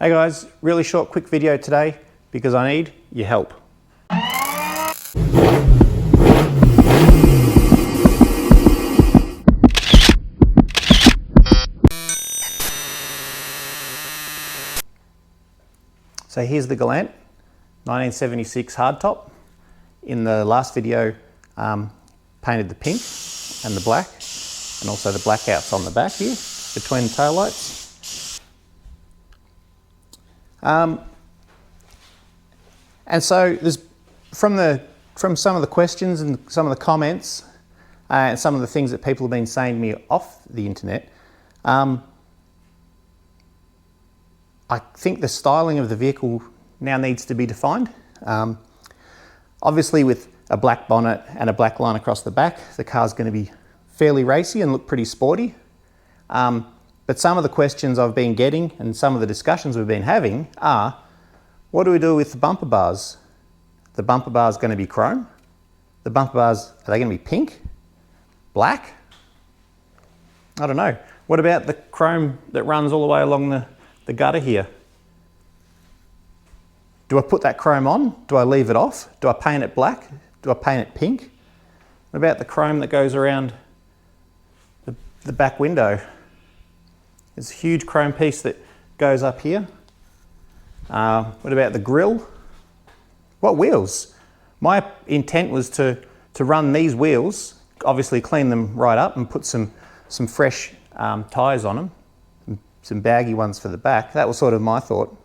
Hey guys, really short quick video today because I need your help. So here's the Galant 1976 hardtop. In the last video, painted the pink and the black, and also the blackouts on the back here between the taillights. And so there's from some of the questions and some of the comments and some of the things that people have been saying to me off the internet, I think the styling of the vehicle now needs to be defined. Obviously with a black bonnet and a black line across the back, the car's going to be fairly racy and look pretty sporty. But some of the questions I've been getting and some of the discussions we've been having are, what do we do with the bumper bars? The bumper bars going to be chrome? The bumper bars, are they going to be pink? Black? I don't know. What about the chrome that runs all the way along the gutter here? Do I put that chrome on? Do I leave it off? Do I paint it black? Do I paint it pink? What about the chrome that goes around the back window? There's a huge chrome piece that goes up here. What about the grille? What wheels? My intent was to run these wheels, obviously clean them right up and put some fresh tyres on them, some baggy ones for the back. That was sort of my thought.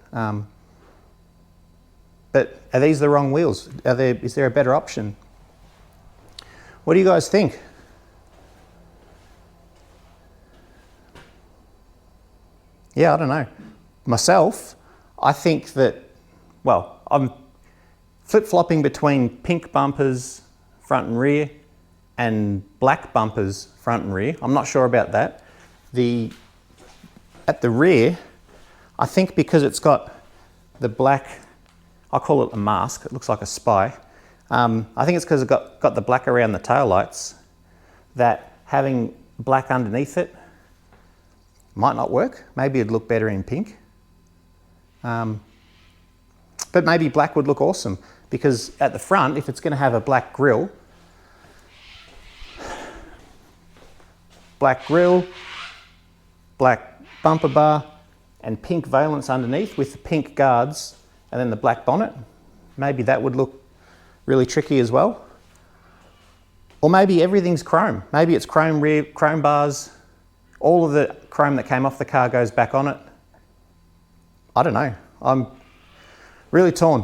But are these the wrong wheels? Is there a better option? What do you guys think? Yeah, I don't know. Myself, I think that, well, I'm flip-flopping between pink bumpers front and rear and black bumpers front and rear. I'm not sure about that. At the rear, I think because it's got the black, I'll call it a mask, it looks like a spy. I think it's because it's got the black around the taillights, that having black underneath it might not work. Maybe it'd look better in pink. But maybe black would look awesome, because at the front, if it's going to have a black grille, black bumper bar, and pink valance underneath with the pink guards, and then the black bonnet, maybe that would look really tricky as well. Or maybe everything's chrome. Maybe it's chrome rear, chrome bars, all of the chrome that came off the car goes back on it. I don't know. I'm really torn.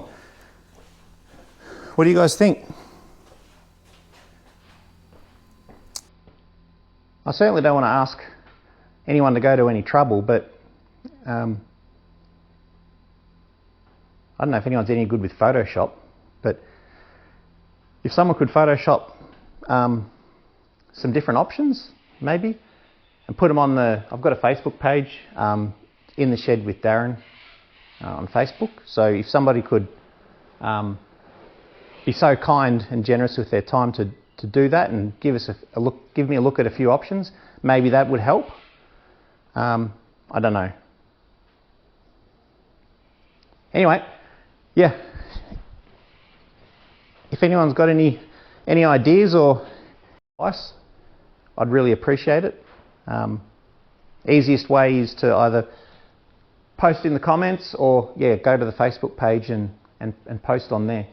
What do you guys think? I certainly don't want to ask anyone to go to any trouble, but I don't know if anyone's any good with Photoshop, but if someone could Photoshop some different options, maybe, and put them on I've got a Facebook page, In the Shed with Darren, on Facebook. So if somebody could be so kind and generous with their time to do that and give me a look at a few options, maybe that would help. I don't know. Anyway, yeah. If anyone's got any ideas or advice, I'd really appreciate it. Easiest way is to either post in the comments or, yeah, go to the Facebook page and post on there.